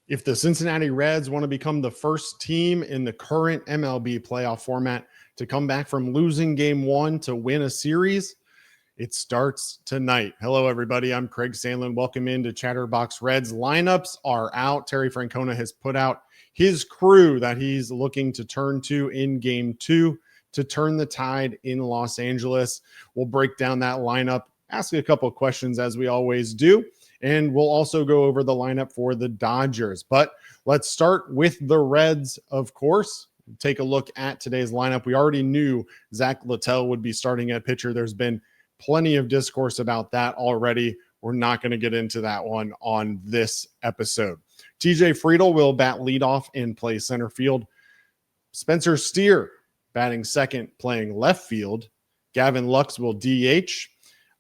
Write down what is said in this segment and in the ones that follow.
If the Cincinnati Reds want to become the first team in the current MLB playoff format to come back from losing game one to win a series, it starts tonight. Hello, everybody. I'm Craig Sandlin. Welcome into Chatterbox Reds. Lineups are out. Terry Francona has put out his crew that he's looking to turn to in game two to turn the tide in Los Angeles. We'll break down that lineup, ask a couple of questions as we always do, and we'll also go over the lineup for the Dodgers. But let's start with the Reds, of course. Take a look at today's lineup. We already knew Zach Littell would be starting at pitcher. There's been plenty of discourse about that already. We're not going to get into that one on this episode. TJ Friedl will bat leadoff and play center field. Spencer Steer batting second, playing left field. Gavin Lux will DH.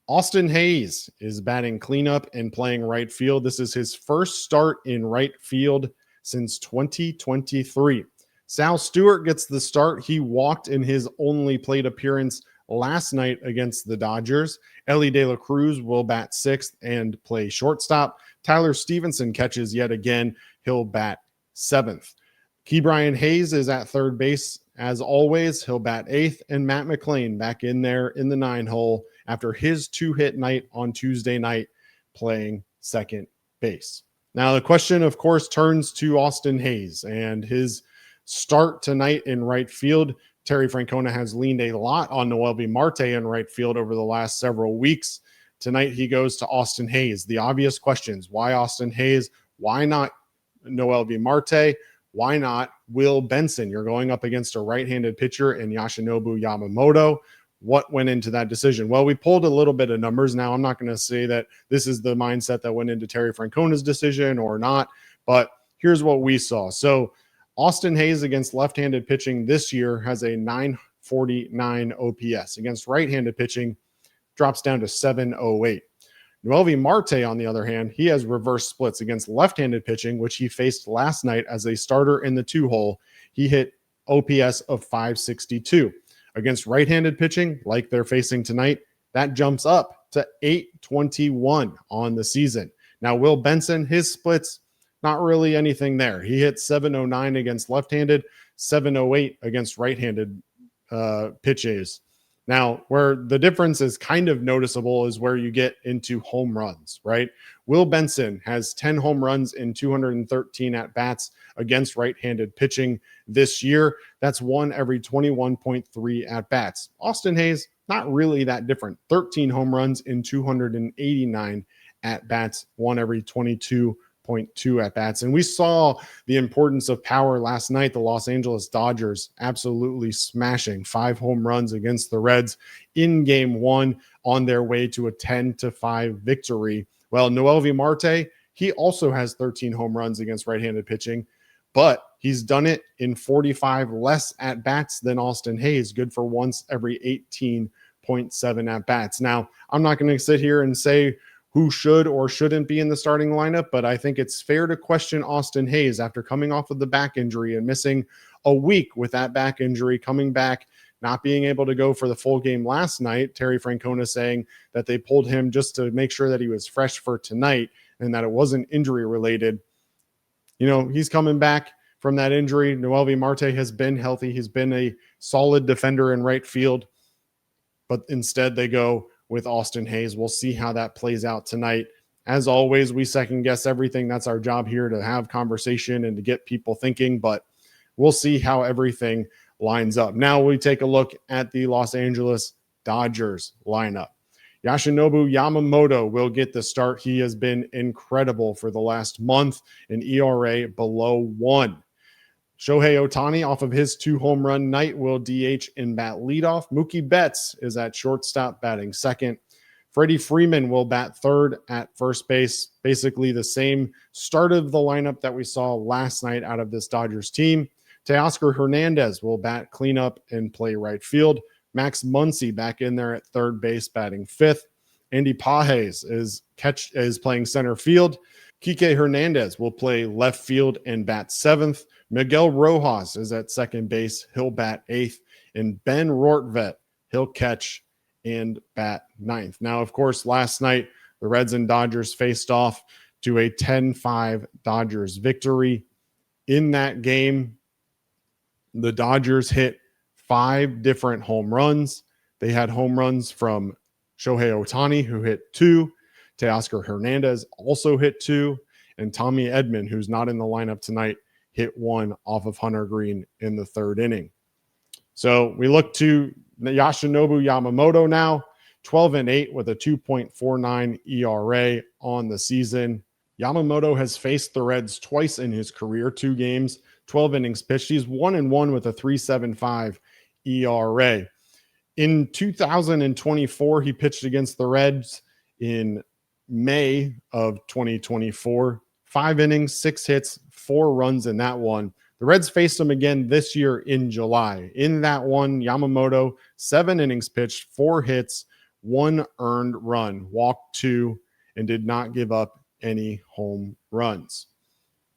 Austin Hayes is batting cleanup and playing right field. This is his first start in right field since 2023. Sal Stewart gets the start. He walked in his only plate appearance last night against the Dodgers. Ellie De La Cruz will bat sixth and play shortstop. Tyler Stevenson catches yet again. He'll bat seventh. Ke'Bryan Hayes is at third base. As always, he'll bat eighth, and Matt McLain back in there in the 9-hole after his two-hit night on Tuesday night playing second base. Now, the question, of course, turns to Austin Hayes and his start tonight in right field. Terry Francona has leaned a lot on Noelvi Marte in right field over the last several weeks. Tonight, he goes to Austin Hayes. The obvious questions: why Austin Hayes? Why not Noelvi Marte? Why not Will Benson? You're going up against a right-handed pitcher in Yoshinobu Yamamoto. What went into that decision? Well, we pulled a little bit of numbers. Now, I'm not going to say that this is the mindset that went into Terry Francona's decision or not, but here's what we saw. So Austin Hayes against left-handed pitching this year has a 949 OPS. Against right-handed pitching, drops down to 708. Noelvi Marte, on the other hand, he has reverse splits. Against left-handed pitching, which he faced last night as a starter in the 2-hole. He hit OPS of 562. Against right-handed pitching, like they're facing tonight, that jumps up to 821 on the season. Now, Will Benson, his splits, not really anything there. He hit 709 against left-handed, 708 against right-handed pitches. Now, where the difference is kind of noticeable is where you get into home runs, right? Will Benson has 10 home runs in 213 at-bats against right-handed pitching this year. That's one every 21.3 at-bats. Austin Hayes, not really that different. 13 home runs in 289 at-bats, one every 22.2 at-bats. And we saw the importance of power last night. The Los Angeles Dodgers absolutely smashing 5 home runs against the Reds in game one on their way to a 10-5 victory. Well, Noelvi Marte, he also has 13 home runs against right-handed pitching, but he's done it in 45 less at-bats than Austin Hayes, good for once every 18.7 at-bats. Now, I'm not going to sit here and say who should or shouldn't be in the starting lineup, but I think it's fair to question Austin Hayes after coming off of the back injury and missing a week with that back injury, coming back, not being able to go for the full game last night. Terry Francona saying that they pulled him just to make sure that he was fresh for tonight and that it wasn't injury related. You know, he's coming back from that injury. Noelvi Marte has been healthy. He's been a solid defender in right field, but instead they go with Austin Hayes. We'll see how that plays out tonight. As always, we second guess everything. That's our job here, to have conversation and to get people thinking, but we'll see how everything lines up. Now we take a look at the Los Angeles Dodgers lineup. Yoshinobu Yamamoto will get the start. He has been incredible for the last month, an ERA below 1. Shohei Ohtani, off of his 2-home run night, will DH and bat leadoff. Mookie Betts is at shortstop batting second. Freddie Freeman will bat third at first base. Basically the same start of the lineup that we saw last night out of this Dodgers team. Teoscar Hernandez will bat cleanup and play right field. Max Muncy back in there at third base batting fifth. Andy Pages is playing center field. Kike Hernandez will play left field and bat seventh. Miguel Rojas is at second base. He'll bat eighth. And Ben Rortvedt, he'll catch and bat ninth. Now, of course, last night, the Reds and Dodgers faced off. to a 10-5 Dodgers victory. In that game, the Dodgers hit 5 different home runs. They had home runs from Shohei Ohtani, who hit 2. Teoscar Hernandez also hit 2. And Tommy Edman, who's not in the lineup tonight, hit 1 off of Hunter Green in the 3rd inning. So we look to Yoshinobu Yamamoto now, 12-8 with a 2.49 ERA on the season. Yamamoto has faced the Reds twice in his career, 2 games, 12 innings pitched. He's 1-1 with a 3.75 ERA. In 2024, he pitched against the Reds in May of 2024. 5 innings, 6 hits, 4 runs in that one. The Reds faced him again this year in July. In that one, Yamamoto, 7 innings pitched, 4 hits, 1 earned run, walked 2, and did not give up any home runs.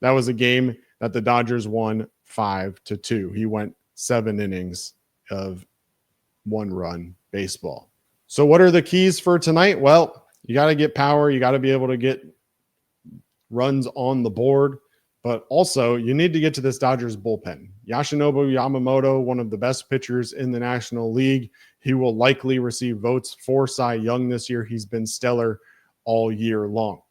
That was a game that the Dodgers won 5-2. He went 7 innings of 1-run baseball. So what are the keys for tonight? Well, you got to get power. You got to be able to get runs on the board. But also, you need to get to this Dodgers bullpen. Yoshinobu Yamamoto, one of the best pitchers in the National League. He will likely receive votes for Cy Young this year. He's been stellar all year long.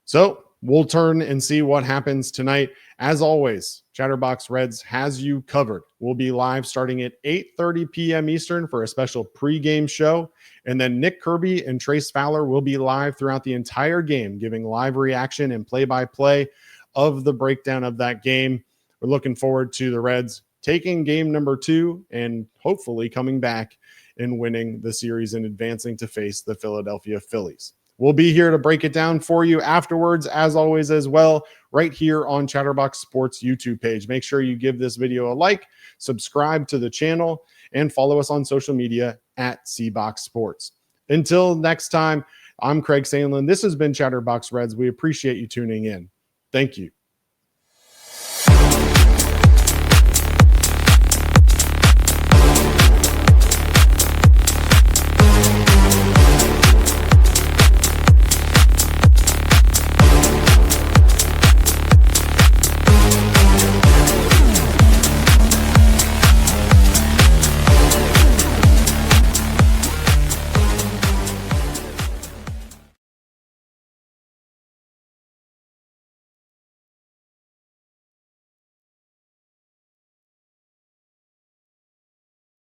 So we'll turn and see what happens tonight. As always, Chatterbox Reds has you covered. We'll be live starting at 8:30 p.m. Eastern for a special pregame show. And then Nick Kirby and Trace Fowler will be live throughout the entire game, giving live reaction and play-by-play of the breakdown of that game. We're looking forward to the Reds taking game number 2 and hopefully coming back and winning the series and advancing to face the Philadelphia Phillies. We'll be here to break it down for you afterwards, as always, as well, right here on Chatterbox Sports YouTube page. Make sure you give this video a like, subscribe to the channel, and follow us on social media at CBox Sports. Until next time, I'm Craig Sandlin. This has been Chatterbox Reds. We appreciate you tuning in. Thank you.